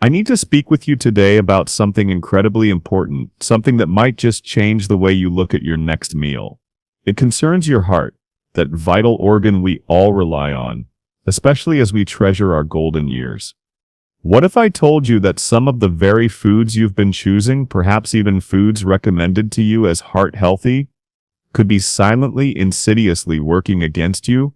I need to speak with you today about something incredibly important, something that might just change the way you look at your next meal. It concerns your heart, that vital organ we all rely on, especially as we treasure our golden years. What if I told you that some of the very foods you've been choosing, perhaps even foods recommended to you as heart healthy, could be silently, insidiously working against you?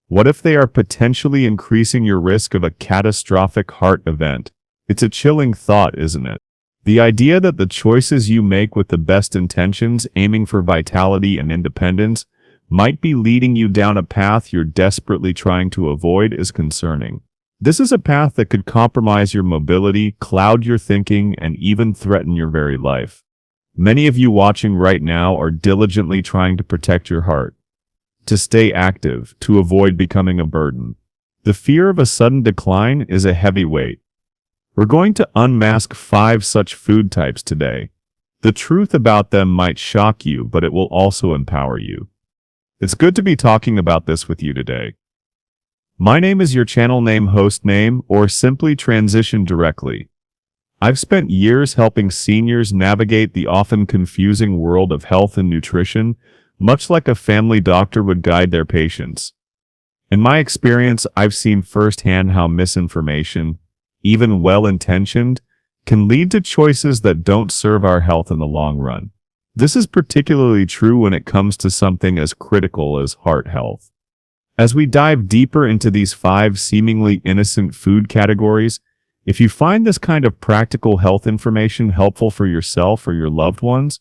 What if they are potentially increasing your risk of a catastrophic heart event? It's a chilling thought, isn't it? The idea that the choices you make with the best intentions, aiming for vitality and independence, might be leading you down a path you're desperately trying to avoid is concerning. This is a path that could compromise your mobility, cloud your thinking, and even threaten your very life. Many of you watching right now are diligently trying to protect your heart, to stay active, to avoid becoming a burden. The fear of a sudden decline is a heavy weight. We're going to unmask 5 such food types today. The truth about them might shock you, but it will also empower you. It's good to be talking about this with you today. My name is your channel name, host name, or simply transition directly. I've spent years helping seniors navigate the often confusing world of health and nutrition, much like a family doctor would guide their patients. In my experience, I've seen firsthand how misinformation, even well-intentioned, can lead to choices that don't serve our health in the long run. This is particularly true when it comes to something as critical as heart health. As we dive deeper into these 5 seemingly innocent food categories, if you find this kind of practical health information helpful for yourself or your loved ones,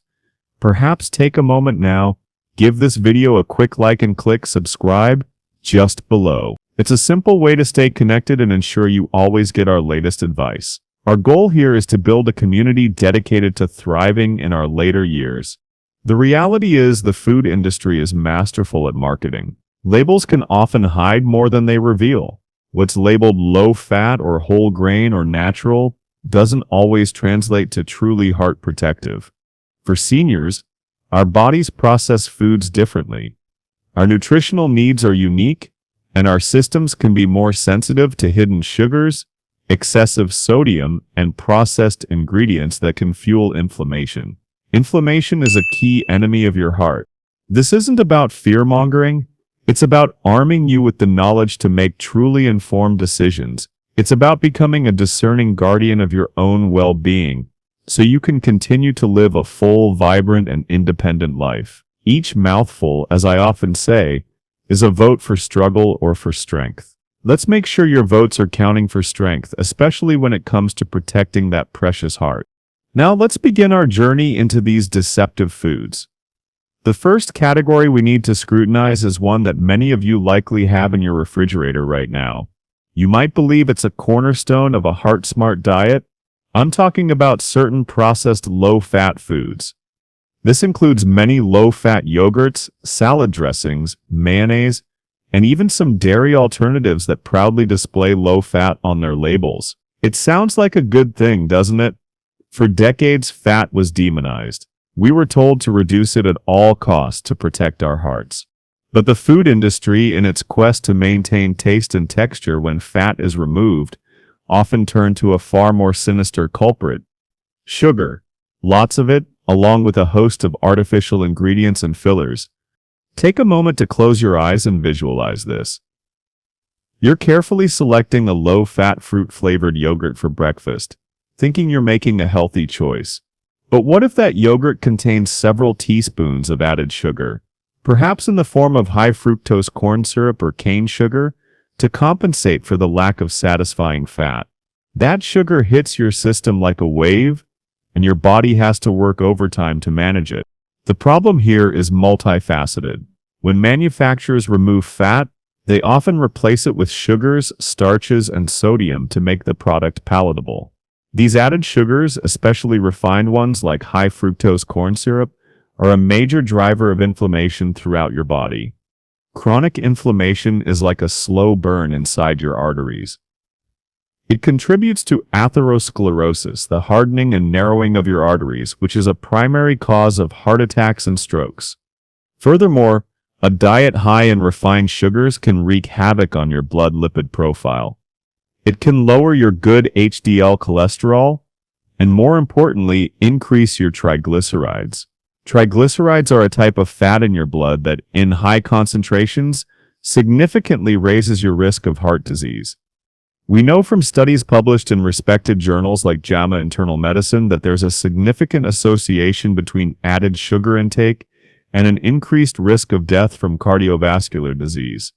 perhaps take a moment now, give this video a quick like and click subscribe just below. It's a simple way to stay connected and ensure you always get our latest advice. Our goal here is to build a community dedicated to thriving in our later years. The reality is the food industry is masterful at marketing. Labels can often hide more than they reveal. What's labeled low-fat or whole grain or natural doesn't always translate to truly heart protective. For seniors, our bodies process foods differently. Our nutritional needs are unique, and our systems can be more sensitive to hidden sugars, excessive sodium, and processed ingredients that can fuel inflammation. Inflammation is a key enemy of your heart. This isn't about fear-mongering. It's about arming you with the knowledge to make truly informed decisions. It's about becoming a discerning guardian of your own well-being, so you can continue to live a full, vibrant, and independent life. Each mouthful, as I often say, is a vote for struggle or for strength. Let's make sure your votes are counting for strength, especially when it comes to protecting that precious heart. Now let's begin our journey into these deceptive foods. The first category we need to scrutinize is one that many of you likely have in your refrigerator right now. You might believe it's a cornerstone of a heart-smart diet. I'm talking about certain processed low-fat foods. This includes many low-fat yogurts, salad dressings, mayonnaise, and even some dairy alternatives that proudly display low-fat on their labels. It sounds like a good thing, doesn't it? For decades, fat was demonized. We were told to reduce it at all costs to protect our hearts. But the food industry, in its quest to maintain taste and texture when fat is removed, often turned to a far more sinister culprit: sugar. Lots of it, along with a host of artificial ingredients and fillers. Take a moment to close your eyes and visualize this. You're carefully selecting a low-fat fruit-flavored yogurt for breakfast, thinking you're making a healthy choice. But what if that yogurt contains several teaspoons of added sugar, perhaps in the form of high-fructose corn syrup or cane sugar, to compensate for the lack of satisfying fat? That sugar hits your system like a wave, and your body has to work overtime to manage it. The problem here is multifaceted. When manufacturers remove fat, they often replace it with sugars, starches, and sodium to make the product palatable. These added sugars, especially refined ones like high-fructose corn syrup, are a major driver of inflammation throughout your body. Chronic inflammation is like a slow burn inside your arteries. It contributes to atherosclerosis, the hardening and narrowing of your arteries, which is a primary cause of heart attacks and strokes. Furthermore, a diet high in refined sugars can wreak havoc on your blood lipid profile. It can lower your good HDL cholesterol and, more importantly, increase your triglycerides. Triglycerides are a type of fat in your blood that, in high concentrations, significantly raises your risk of heart disease. We know from studies published in respected journals like JAMA Internal Medicine that there's a significant association between added sugar intake and an increased risk of death from cardiovascular disease.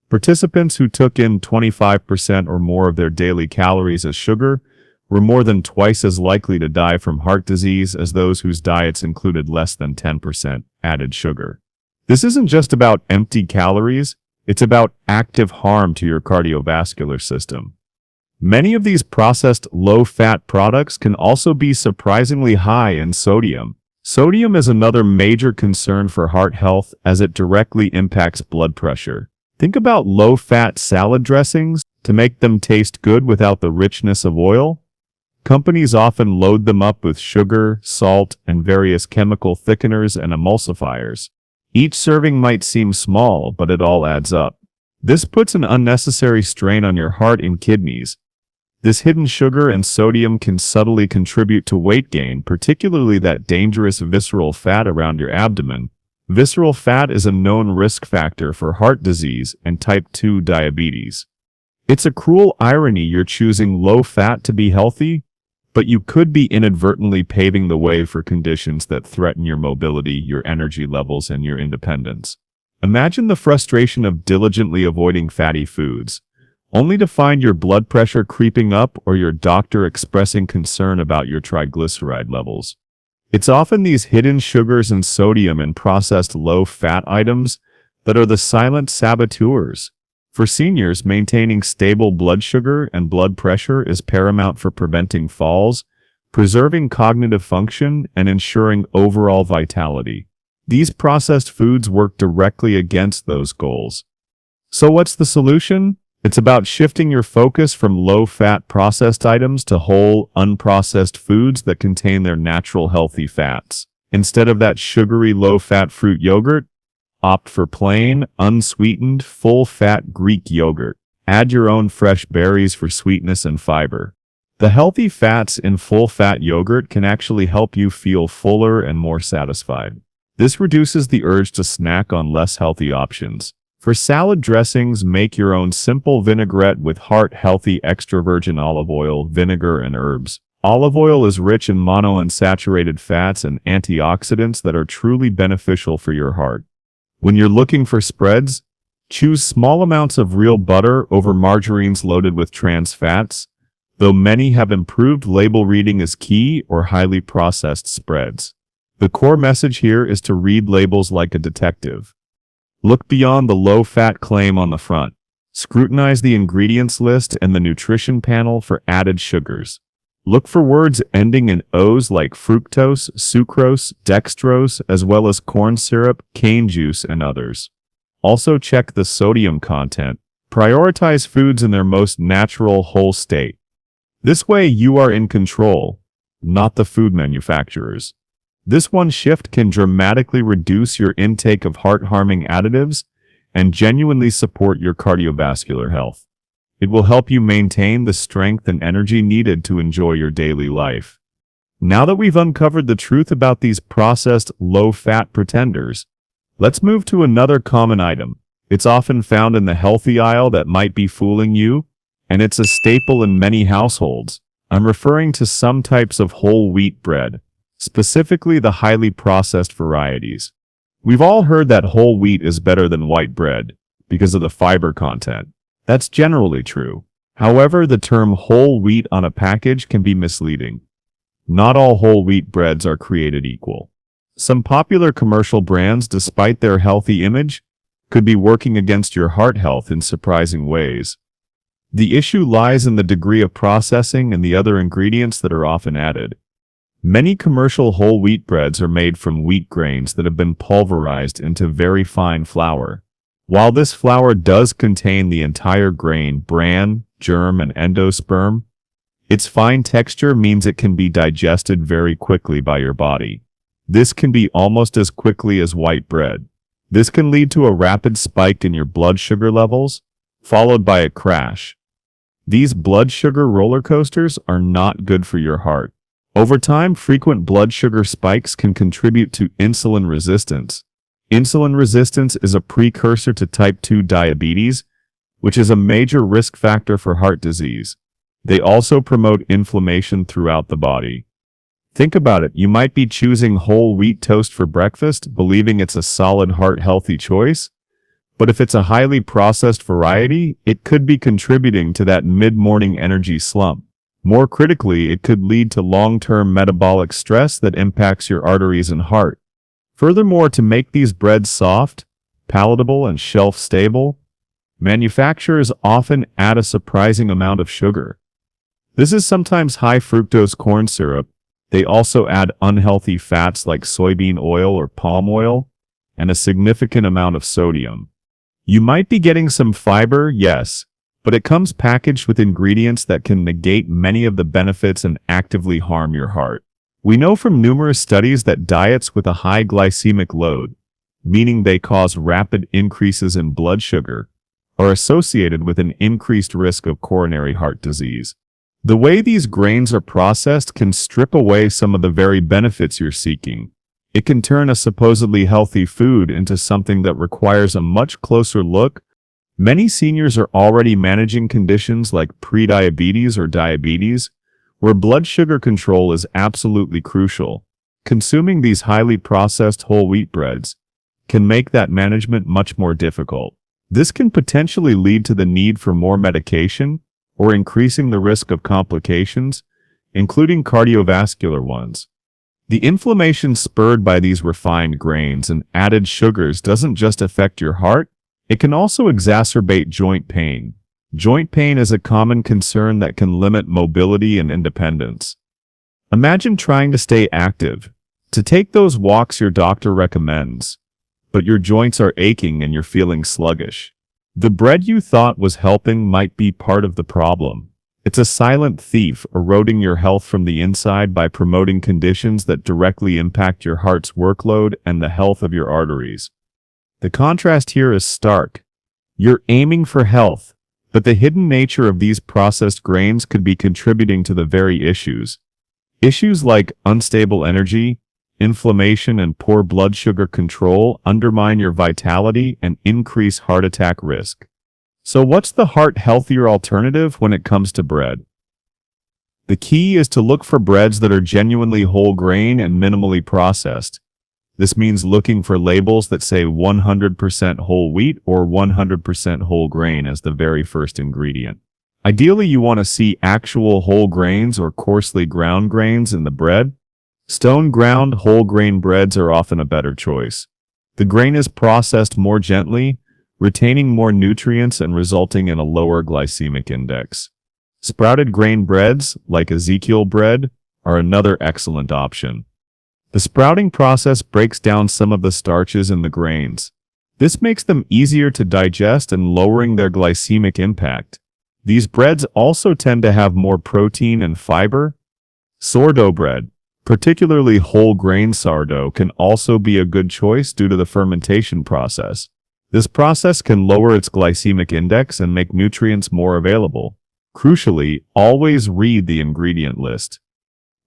Participants who took in 25% or more of their daily calories as sugar were more than twice as likely to die from heart disease as those whose diets included less than 10% added sugar. This isn't just about empty calories, it's about active harm to your cardiovascular system. Many of these processed low-fat products can also be surprisingly high in sodium. Sodium is another major concern for heart health as it directly impacts blood pressure. Think about low-fat salad dressings. To make them taste good without the richness of oil, companies often load them up with sugar, salt, and various chemical thickeners and emulsifiers. Each serving might seem small, but it all adds up. This puts an unnecessary strain on your heart and kidneys. This hidden sugar and sodium can subtly contribute to weight gain, particularly that dangerous visceral fat around your abdomen. Visceral fat is a known risk factor for heart disease and type 2 diabetes. It's a cruel irony you're choosing low fat to be healthy, but you could be inadvertently paving the way for conditions that threaten your mobility, your energy levels, and your independence. Imagine the frustration of diligently avoiding fatty foods, only to find your blood pressure creeping up or your doctor expressing concern about your triglyceride levels. It's often these hidden sugars and sodium in processed low-fat items that are the silent saboteurs. For seniors, maintaining stable blood sugar and blood pressure is paramount for preventing falls, preserving cognitive function, and ensuring overall vitality. These processed foods work directly against those goals. So what's the solution? It's about shifting your focus from low-fat processed items to whole, unprocessed foods that contain their natural healthy fats. Instead of that sugary low-fat fruit yogurt, opt for plain, unsweetened, full-fat Greek yogurt. Add your own fresh berries for sweetness and fiber. The healthy fats in full-fat yogurt can actually help you feel fuller and more satisfied. This reduces the urge to snack on less healthy options. For salad dressings, make your own simple vinaigrette with heart-healthy extra virgin olive oil, vinegar, and herbs. Olive oil is rich in monounsaturated fats and antioxidants that are truly beneficial for your heart. When you're looking for spreads, choose small amounts of real butter over margarines loaded with trans fats, though many have improved label reading as key or highly processed spreads. The core message here is to read labels like a detective. Look beyond the low-fat claim on the front. Scrutinize the ingredients list and the nutrition panel for added sugars. Look for words ending in O's like fructose, sucrose, dextrose, as well as corn syrup, cane juice, and others. Also check the sodium content. Prioritize foods in their most natural whole state. This way you are in control, not the food manufacturers. This one shift can dramatically reduce your intake of heart-harming additives and genuinely support your cardiovascular health. It will help you maintain the strength and energy needed to enjoy your daily life. Now that we've uncovered the truth about these processed, low-fat pretenders, let's move to another common item. It's often found in the healthy aisle that might be fooling you, and it's a staple in many households. I'm referring to some types of whole wheat bread, specifically the highly processed varieties. We've all heard that whole wheat is better than white bread because of the fiber content. That's generally true. However, the term whole wheat on a package can be misleading. Not all whole wheat breads are created equal. Some popular commercial brands, despite their healthy image, could be working against your heart health in surprising ways. The issue lies in the degree of processing and the other ingredients that are often added. Many commercial whole wheat breads are made from wheat grains that have been pulverized into very fine flour. While this flour does contain the entire grain, bran, germ, and endosperm, its fine texture means it can be digested very quickly by your body. This can be almost as quickly as white bread. This can lead to a rapid spike in your blood sugar levels, followed by a crash. These blood sugar roller coasters are not good for your heart. Over time, frequent blood sugar spikes can contribute to insulin resistance. Insulin resistance is a precursor to type 2 diabetes, which is a major risk factor for heart disease. They also promote inflammation throughout the body. Think about it, you might be choosing whole wheat toast for breakfast, believing it's a solid heart-healthy choice, but if it's a highly processed variety, it could be contributing to that mid-morning energy slump. More critically, it could lead to long-term metabolic stress that impacts your arteries and heart. Furthermore, to make these breads soft, palatable, and shelf-stable, manufacturers often add a surprising amount of sugar. This is sometimes high-fructose corn syrup. They also add unhealthy fats like soybean oil or palm oil, and a significant amount of sodium. You might be getting some fiber, yes, but it comes packaged with ingredients that can negate many of the benefits and actively harm your heart. We know from numerous studies that diets with a high glycemic load, meaning they cause rapid increases in blood sugar, are associated with an increased risk of coronary heart disease. The way these grains are processed can strip away some of the very benefits you're seeking. It can turn a supposedly healthy food into something that requires a much closer look. Many seniors are already managing conditions like prediabetes or diabetes, where blood sugar control is absolutely crucial. Consuming these highly processed whole wheat breads can make that management much more difficult. This can potentially lead to the need for more medication or increasing the risk of complications, including cardiovascular ones. The inflammation spurred by these refined grains and added sugars doesn't just affect your heart, it can also exacerbate joint pain. Joint pain is a common concern that can limit mobility and independence. Imagine trying to stay active, to take those walks your doctor recommends, but your joints are aching and you're feeling sluggish. The bread you thought was helping might be part of the problem. It's a silent thief, eroding your health from the inside by promoting conditions that directly impact your heart's workload and the health of your arteries. The contrast here is stark. You're aiming for health, but the hidden nature of these processed grains could be contributing to the very issues. Issues like unstable energy, inflammation, and poor blood sugar control undermine your vitality and increase heart attack risk. So what's the heart-healthier alternative when it comes to bread? The key is to look for breads that are genuinely whole grain and minimally processed. This means looking for labels that say 100% whole wheat or 100% whole grain as the very first ingredient. Ideally, you want to see actual whole grains or coarsely ground grains in the bread. Stone-ground whole grain breads are often a better choice. The grain is processed more gently, retaining more nutrients and resulting in a lower glycemic index. Sprouted grain breads, like Ezekiel bread, are another excellent option. The sprouting process breaks down some of the starches in the grains. This makes them easier to digest and lowering their glycemic impact. These breads also tend to have more protein and fiber. Sourdough bread, particularly whole grain sourdough, can also be a good choice due to the fermentation process. This process can lower its glycemic index and make nutrients more available. Crucially, always read the ingredient list.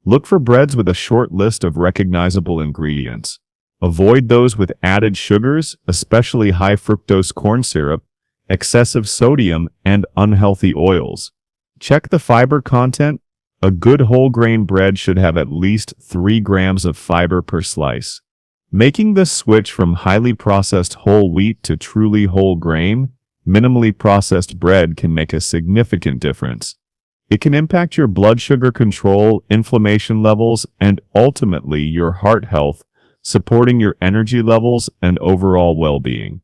Look for breads with a short list of recognizable ingredients. Avoid those with added sugars, especially high fructose corn syrup, excessive sodium, and unhealthy oils. Check the fiber content. A good whole grain bread should have at least 3 grams of fiber per slice. Making the switch from highly processed whole wheat to truly whole grain, minimally processed bread can make a significant difference. It can impact your blood sugar control, inflammation levels, and ultimately your heart health, supporting your energy levels and overall well-being.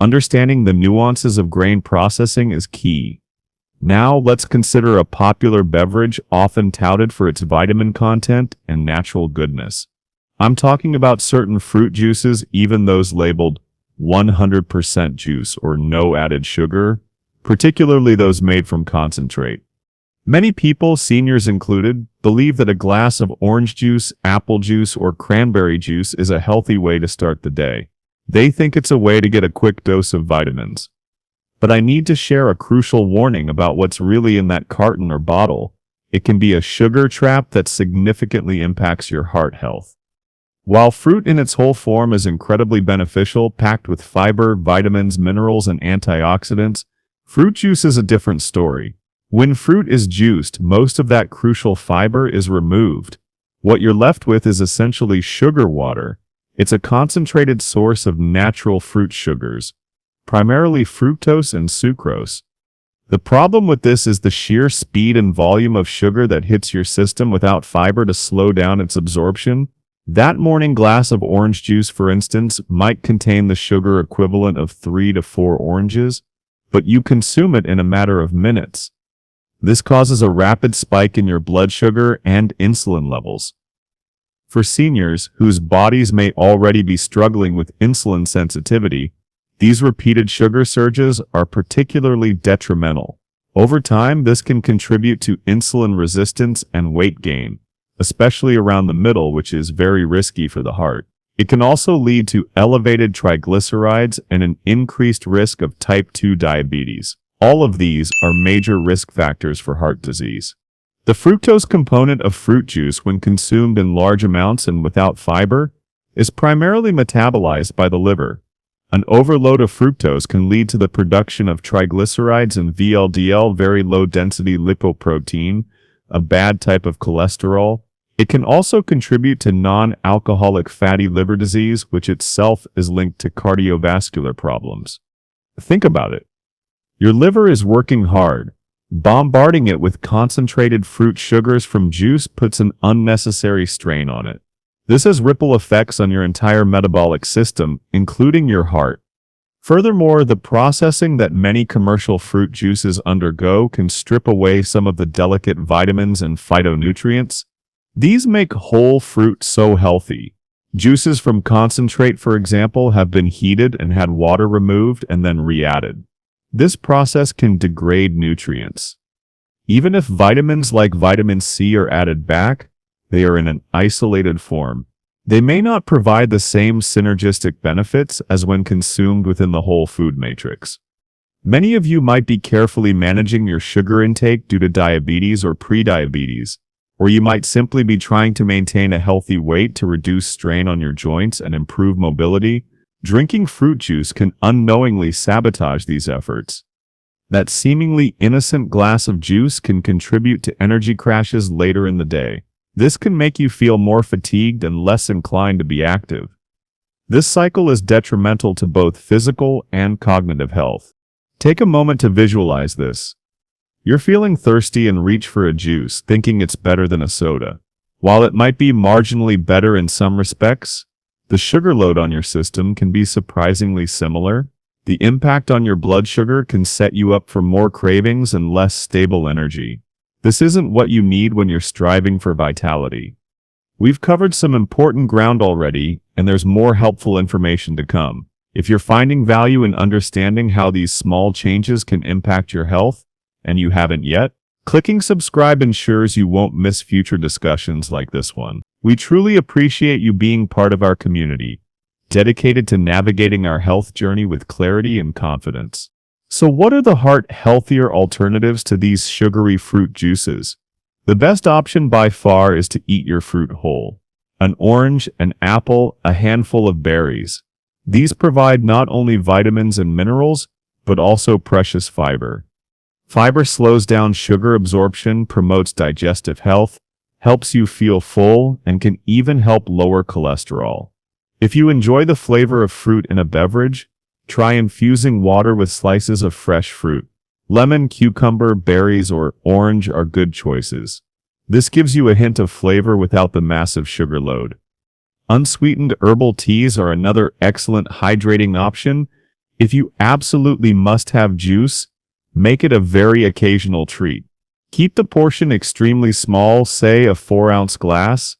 Understanding the nuances of grain processing is key. Now let's consider a popular beverage often touted for its vitamin content and natural goodness. I'm talking about certain fruit juices, even those labeled 100% juice or no added sugar, particularly those made from concentrate. Many people, seniors included, believe that a glass of orange juice, apple juice, or cranberry juice is a healthy way to start the day. They think it's a way to get a quick dose of vitamins. But I need to share a crucial warning about what's really in that carton or bottle. It can be a sugar trap that significantly impacts your heart health. While fruit in its whole form is incredibly beneficial, packed with fiber, vitamins, minerals, and antioxidants, fruit juice is a different story. When fruit is juiced, most of that crucial fiber is removed. What you're left with is essentially sugar water. It's a concentrated source of natural fruit sugars, primarily fructose and sucrose. The problem with this is the sheer speed and volume of sugar that hits your system without fiber to slow down its absorption. That morning glass of orange juice, for instance, might contain the sugar equivalent of 3 to 4 oranges, but you consume it in a matter of minutes. This causes a rapid spike in your blood sugar and insulin levels. For seniors whose bodies may already be struggling with insulin sensitivity, these repeated sugar surges are particularly detrimental. Over time, this can contribute to insulin resistance and weight gain, especially around the middle, which is very risky for the heart. It can also lead to elevated triglycerides and an increased risk of type 2 diabetes. All of these are major risk factors for heart disease. The fructose component of fruit juice, when consumed in large amounts and without fiber, is primarily metabolized by the liver. An overload of fructose can lead to the production of triglycerides and VLDL, very low-density lipoprotein, a bad type of cholesterol. It can also contribute to non-alcoholic fatty liver disease, which itself is linked to cardiovascular problems. Think about it. Your liver is working hard. Bombarding it with concentrated fruit sugars from juice puts an unnecessary strain on it. This has ripple effects on your entire metabolic system, including your heart. Furthermore, the processing that many commercial fruit juices undergo can strip away some of the delicate vitamins and phytonutrients. These make whole fruit so healthy. Juices from concentrate, for example, have been heated and had water removed and then re-added. This process can degrade nutrients. Even if vitamins like vitamin C are added back, they are in an isolated form. They may not provide the same synergistic benefits as when consumed within the whole food matrix. Many of you might be carefully managing your sugar intake due to diabetes or prediabetes, or you might simply be trying to maintain a healthy weight to reduce strain on your joints and improve mobility. Drinking fruit juice can unknowingly sabotage these efforts. That seemingly innocent glass of juice can contribute to energy crashes later in the day. This can make you feel more fatigued and less inclined to be active. This cycle is detrimental to both physical and cognitive health. Take a moment to visualize this. You're feeling thirsty and reach for a juice, thinking it's better than a soda. While it might be marginally better in some respects, the sugar load on your system can be surprisingly similar. The impact on your blood sugar can set you up for more cravings and less stable energy. This isn't what you need when you're striving for vitality. We've covered some important ground already, and there's more helpful information to come. If you're finding value in understanding how these small changes can impact your health, and you haven't yet, clicking subscribe ensures you won't miss future discussions like this one. We truly appreciate you being part of our community, dedicated to navigating our health journey with clarity and confidence. So what are the heart-healthier alternatives to these sugary fruit juices? The best option by far is to eat your fruit whole. An orange, an apple, a handful of berries. These provide not only vitamins and minerals, but also precious fiber. Fiber slows down sugar absorption, promotes digestive health, helps you feel full, and can even help lower cholesterol. If you enjoy the flavor of fruit in a beverage, try infusing water with slices of fresh fruit. Lemon, cucumber, berries, or orange are good choices. This gives you a hint of flavor without the massive sugar load. Unsweetened herbal teas are another excellent hydrating option. If you absolutely must have juice, make it a very occasional treat. Keep the portion extremely small, say a 4-ounce glass.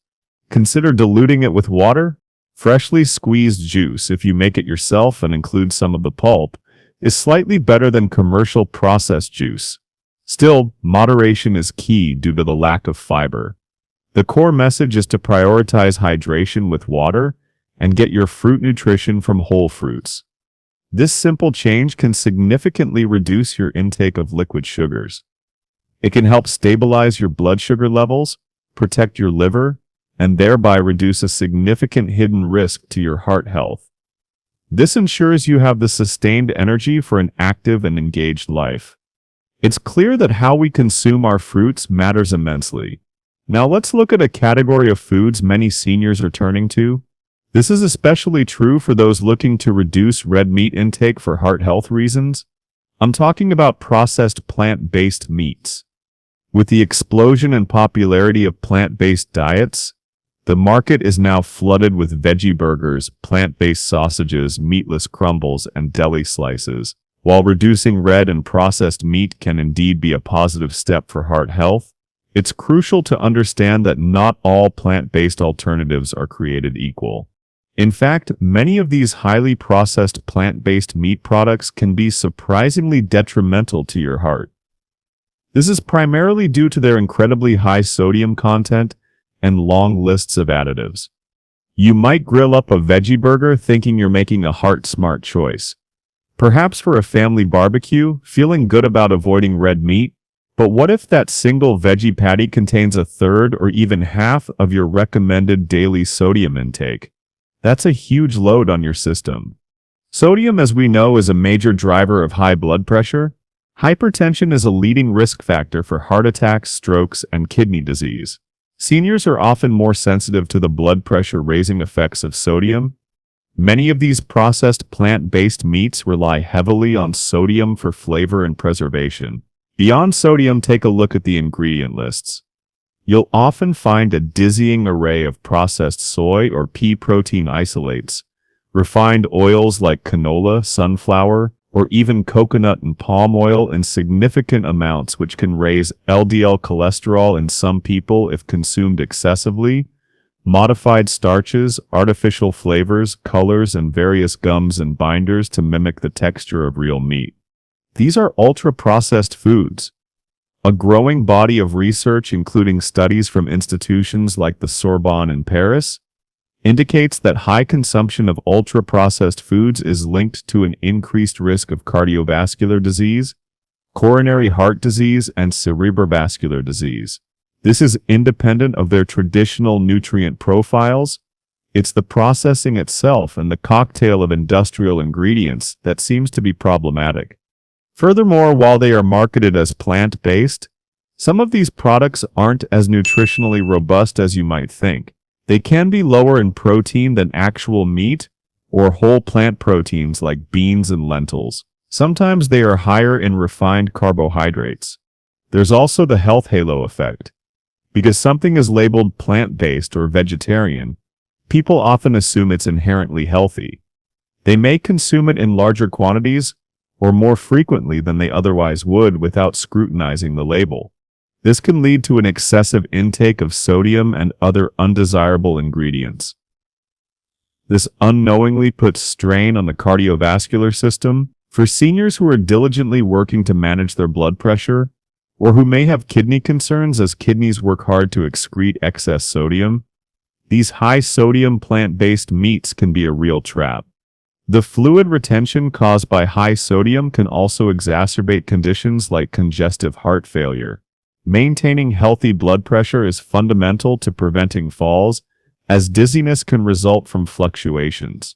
Consider diluting it with water. Freshly squeezed juice, if you make it yourself and include some of the pulp, is slightly better than commercial processed juice. Still, moderation is key due to the lack of fiber. The core message is to prioritize hydration with water and get your fruit nutrition from whole fruits. This simple change can significantly reduce your intake of liquid sugars. It can help stabilize your blood sugar levels, protect your liver, and thereby reduce a significant hidden risk to your heart health. This ensures you have the sustained energy for an active and engaged life. It's clear that how we consume our fruits matters immensely. Now let's look at a category of foods many seniors are turning to. This is especially true for those looking to reduce red meat intake for heart health reasons. I'm talking about processed plant-based meats. With the explosion in popularity of plant-based diets, the market is now flooded with veggie burgers, plant-based sausages, meatless crumbles, and deli slices. While reducing red and processed meat can indeed be a positive step for heart health, it's crucial to understand that not all plant-based alternatives are created equal. In fact, many of these highly processed plant-based meat products can be surprisingly detrimental to your heart. This is primarily due to their incredibly high sodium content and long lists of additives. You might grill up a veggie burger thinking you're making a heart-smart choice. Perhaps for a family barbecue, feeling good about avoiding red meat, but what if that single veggie patty contains a third or even half of your recommended daily sodium intake? That's a huge load on your system. Sodium, as we know, is a major driver of high blood pressure. Hypertension is a leading risk factor for heart attacks, strokes, and kidney disease. Seniors are often more sensitive to the blood pressure-raising effects of sodium. Many of these processed plant-based meats rely heavily on sodium for flavor and preservation. Beyond sodium, take a look at the ingredient lists. You'll often find a dizzying array of processed soy or pea protein isolates, refined oils like canola, sunflower, or even coconut and palm oil in significant amounts, which can raise LDL cholesterol in some people if consumed excessively. Modified starches, artificial flavors, colors, and various gums and binders to mimic the texture of real meat. These are ultra-processed foods. A growing body of research, including studies from institutions like the Sorbonne in Paris, indicates that high consumption of ultra-processed foods is linked to an increased risk of cardiovascular disease, coronary heart disease, and cerebrovascular disease. This is independent of their traditional nutrient profiles. It's the processing itself and the cocktail of industrial ingredients that seems to be problematic. Furthermore, while they are marketed as plant-based, some of these products aren't as nutritionally robust as you might think. They can be lower in protein than actual meat or whole plant proteins like beans and lentils. Sometimes they are higher in refined carbohydrates. There's also the health halo effect. Because something is labeled plant-based or vegetarian, people often assume it's inherently healthy. They may consume it in larger quantities or more frequently than they otherwise would without scrutinizing the label. This can lead to an excessive intake of sodium and other undesirable ingredients. This unknowingly puts strain on the cardiovascular system. For seniors who are diligently working to manage their blood pressure, or who may have kidney concerns as kidneys work hard to excrete excess sodium, these high-sodium plant-based meats can be a real trap. The fluid retention caused by high sodium can also exacerbate conditions like congestive heart failure. Maintaining healthy blood pressure is fundamental to preventing falls, as dizziness can result from fluctuations.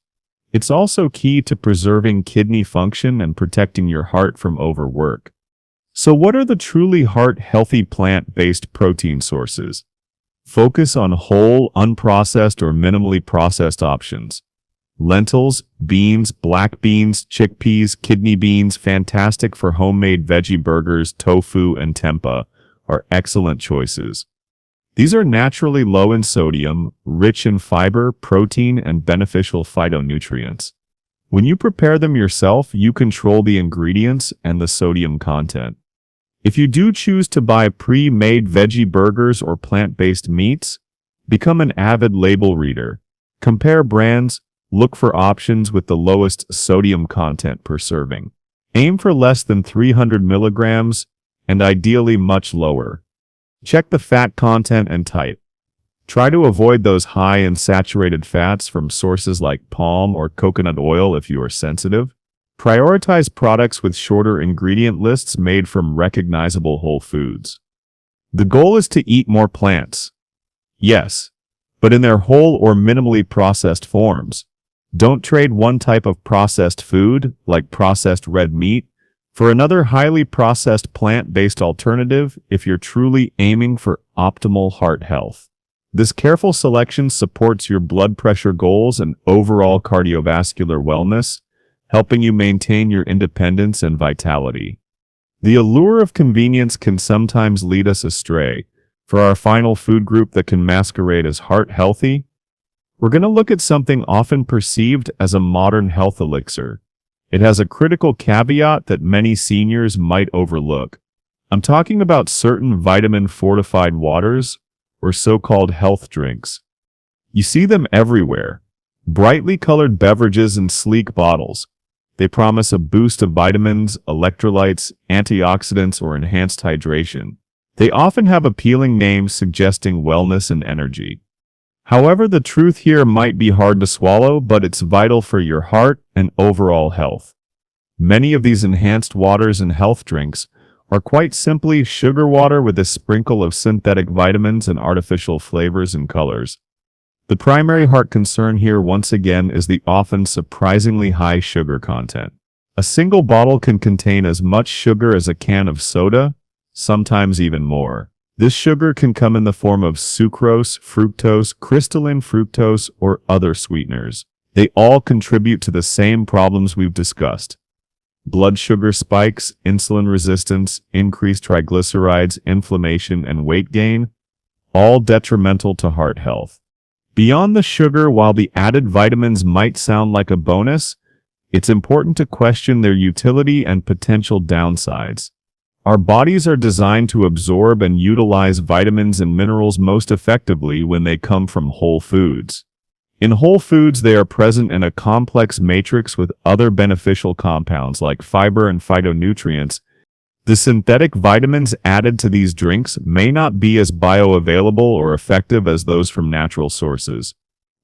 It's also key to preserving kidney function and protecting your heart from overwork. So what are the truly heart-healthy plant-based protein sources? Focus on whole, unprocessed, or minimally processed options. Lentils, beans, black beans, chickpeas, kidney beans, fantastic for homemade veggie burgers, tofu, and tempeh, are excellent choices. These are naturally low in sodium, rich in fiber, protein, and beneficial phytonutrients. When you prepare them yourself, you control the ingredients and the sodium content. If you do choose to buy pre-made veggie burgers or plant-based meats, become an avid label reader. Compare brands, look for options with the lowest sodium content per serving. Aim for less than 300 milligrams, and ideally much lower. Check the fat content and type. Try to avoid those high in saturated fats from sources like palm or coconut oil if you are sensitive. Prioritize products with shorter ingredient lists made from recognizable whole foods. The goal is to eat more plants. Yes, but in their whole or minimally processed forms. Don't trade one type of processed food, like processed red meat, for another highly processed plant-based alternative if you're truly aiming for optimal heart health. This careful selection supports your blood pressure goals and overall cardiovascular wellness, helping you maintain your independence and vitality. The allure of convenience can sometimes lead us astray. For our final food group that can masquerade as heart healthy, we're going to look at something often perceived as a modern health elixir. It has a critical caveat that many seniors might overlook. I'm talking about certain vitamin-fortified waters, or so-called health drinks. You see them everywhere. Brightly colored beverages in sleek bottles. They promise a boost of vitamins, electrolytes, antioxidants, or enhanced hydration. They often have appealing names suggesting wellness and energy. However, the truth here might be hard to swallow, but it's vital for your heart and overall health. Many of these enhanced waters and health drinks are quite simply sugar water with a sprinkle of synthetic vitamins and artificial flavors and colors. The primary heart concern here once again is the often surprisingly high sugar content. A single bottle can contain as much sugar as a can of soda, sometimes even more. This sugar can come in the form of sucrose, fructose, crystalline fructose, or other sweeteners. They all contribute to the same problems we've discussed. Blood sugar spikes, insulin resistance, increased triglycerides, inflammation, and weight gain, all detrimental to heart health. Beyond the sugar, while the added vitamins might sound like a bonus, it's important to question their utility and potential downsides. Our bodies are designed to absorb and utilize vitamins and minerals most effectively when they come from whole foods. In whole foods, they are present in a complex matrix with other beneficial compounds like fiber and phytonutrients. The synthetic vitamins added to these drinks may not be as bioavailable or effective as those from natural sources.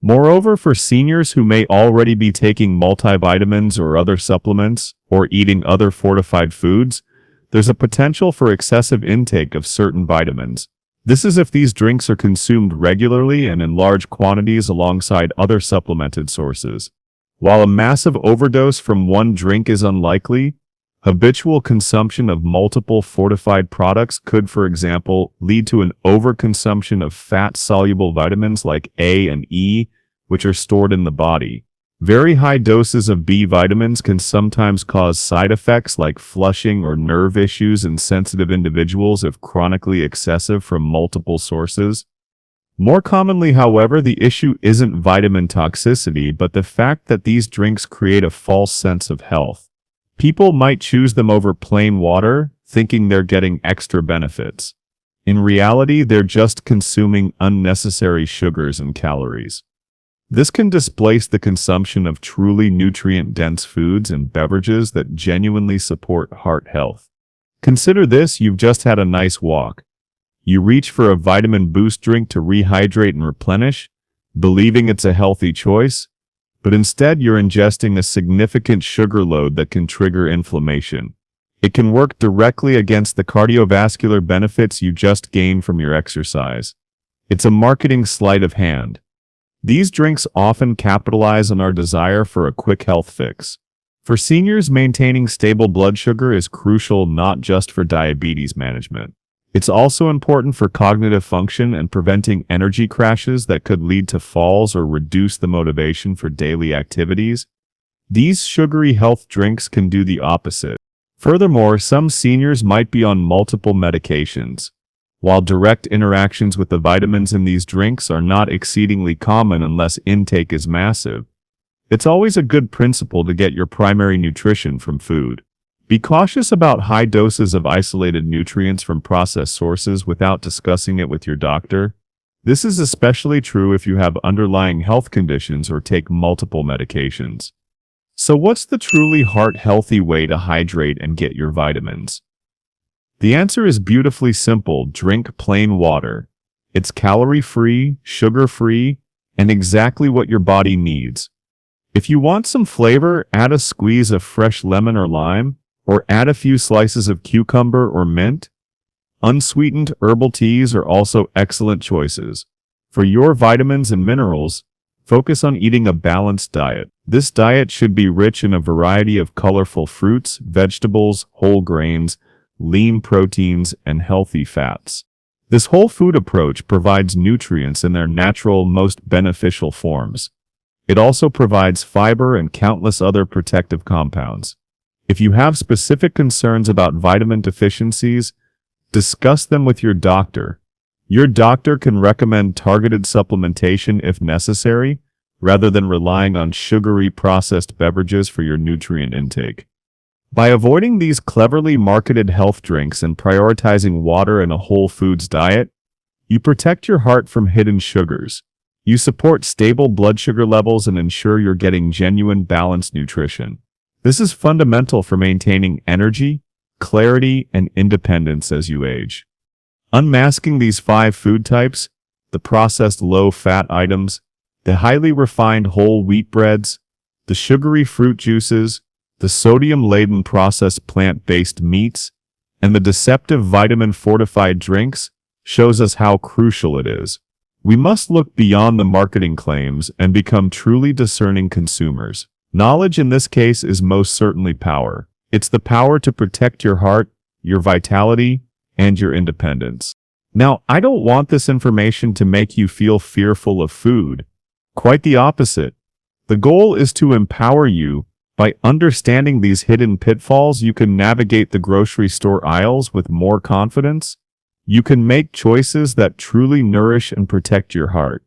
Moreover, for seniors who may already be taking multivitamins or other supplements, or eating other fortified foods, there's a potential for excessive intake of certain vitamins. This is if these drinks are consumed regularly and in large quantities alongside other supplemented sources. While a massive overdose from one drink is unlikely, habitual consumption of multiple fortified products could, for example, lead to an overconsumption of fat-soluble vitamins like A and E, which are stored in the body. Very high doses of B vitamins can sometimes cause side effects like flushing or nerve issues in sensitive individuals if chronically excessive from multiple sources. More commonly, however, the issue isn't vitamin toxicity, but the fact that these drinks create a false sense of health. People might choose them over plain water, thinking they're getting extra benefits. In reality, they're just consuming unnecessary sugars and calories. This can displace the consumption of truly nutrient-dense foods and beverages that genuinely support heart health. Consider this: you've just had a nice walk. You reach for a vitamin boost drink to rehydrate and replenish, believing it's a healthy choice, but instead you're ingesting a significant sugar load that can trigger inflammation. It can work directly against the cardiovascular benefits you just gained from your exercise. It's a marketing sleight of hand. These drinks often capitalize on our desire for a quick health fix. For seniors, maintaining stable blood sugar is crucial not just for diabetes management. It's also important for cognitive function and preventing energy crashes that could lead to falls or reduce the motivation for daily activities. These sugary health drinks can do the opposite. Furthermore, some seniors might be on multiple medications. While direct interactions with the vitamins in these drinks are not exceedingly common unless intake is massive, it's always a good principle to get your primary nutrition from food. Be cautious about high doses of isolated nutrients from processed sources without discussing it with your doctor. This is especially true if you have underlying health conditions or take multiple medications. So what's the truly heart-healthy way to hydrate and get your vitamins? The answer is beautifully simple: drink plain water. It's calorie-free, sugar-free, and exactly what your body needs. If you want some flavor, add a squeeze of fresh lemon or lime, or add a few slices of cucumber or mint. Unsweetened herbal teas are also excellent choices. For your vitamins and minerals, focus on eating a balanced diet. This diet should be rich in a variety of colorful fruits, vegetables, whole grains, lean proteins, and healthy fats. This whole food approach provides nutrients in their natural, most beneficial forms. It also provides fiber and countless other protective compounds. If you have specific concerns about vitamin deficiencies, discuss them with your doctor. Your doctor can recommend targeted supplementation if necessary, rather than relying on sugary processed beverages for your nutrient intake. By avoiding these cleverly marketed health drinks and prioritizing water and a whole foods diet, you protect your heart from hidden sugars. You support stable blood sugar levels and ensure you're getting genuine balanced nutrition. This is fundamental for maintaining energy, clarity, and independence as you age. Unmasking these 5 food types, the processed low-fat items, the highly refined whole wheat breads, the sugary fruit juices, the sodium-laden processed plant-based meats, and the deceptive vitamin-fortified drinks, shows us how crucial it is. We must look beyond the marketing claims and become truly discerning consumers. Knowledge in this case is most certainly power. It's the power to protect your heart, your vitality, and your independence. Now, I don't want this information to make you feel fearful of food. Quite the opposite. The goal is to empower you. By understanding these hidden pitfalls, you can navigate the grocery store aisles with more confidence. You can make choices that truly nourish and protect your heart.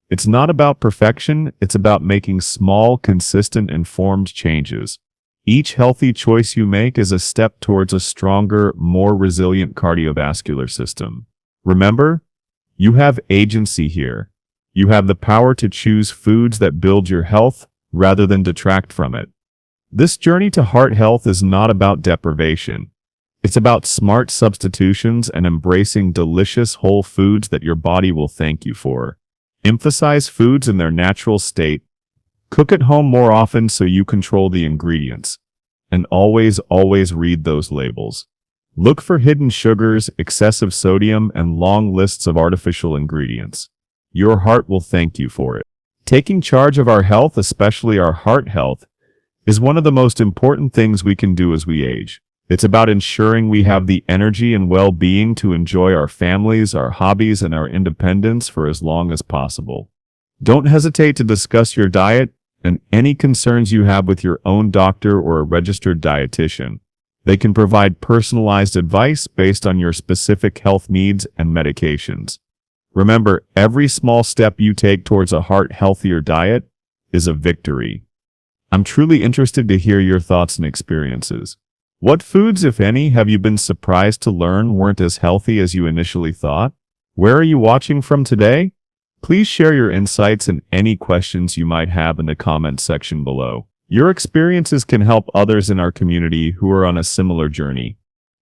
It's not about perfection, it's about making small, consistent, informed changes. Each healthy choice you make is a step towards a stronger, more resilient cardiovascular system. Remember, you have agency here. You have the power to choose foods that build your health rather than detract from it. This journey to heart health is not about deprivation. It's about smart substitutions and embracing delicious whole foods that your body will thank you for. Emphasize foods in their natural state. Cook at home more often so you control the ingredients. And always read those labels. Look for hidden sugars, excessive sodium, and long lists of artificial ingredients. Your heart will thank you for it. Taking charge of our health, especially our heart health, is one of the most important things we can do as we age. It's about ensuring we have the energy and well-being to enjoy our families, our hobbies, and our independence for as long as possible. Don't hesitate to discuss your diet and any concerns you have with your own doctor or a registered dietitian. They can provide personalized advice based on your specific health needs and medications. Remember, every small step you take towards a heart-healthier diet is a victory. I'm truly interested to hear your thoughts and experiences. What foods, if any, have you been surprised to learn weren't as healthy as you initially thought? Where are you watching from today? Please share your insights and any questions you might have in the comments section below. Your experiences can help others in our community who are on a similar journey.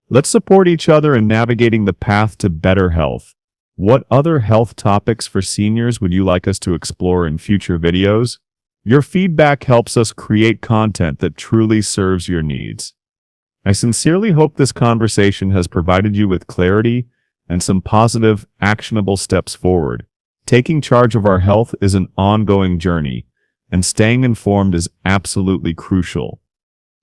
Let's support each other in navigating the path to better health. What other health topics for seniors would you like us to explore in future videos? Your feedback helps us create content that truly serves your needs. I sincerely hope this conversation has provided you with clarity and some positive, actionable steps forward. Taking charge of our health is an ongoing journey, and staying informed is absolutely crucial.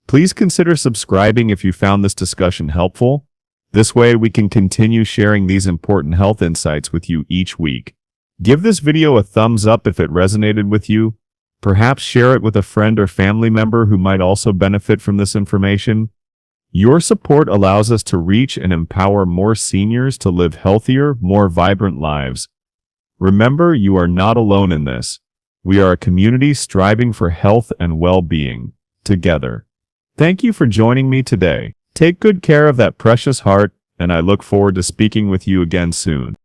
Please consider subscribing if you found this discussion helpful. This way we can continue sharing these important health insights with you each week. Give this video a thumbs up if it resonated with you. Perhaps share it with a friend or family member who might also benefit from this information. Your support allows us to reach and empower more seniors to live healthier, more vibrant lives. Remember, you are not alone in this. We are a community striving for health and well-being together. Thank you for joining me today. Take good care of that precious heart, and I look forward to speaking with you again soon.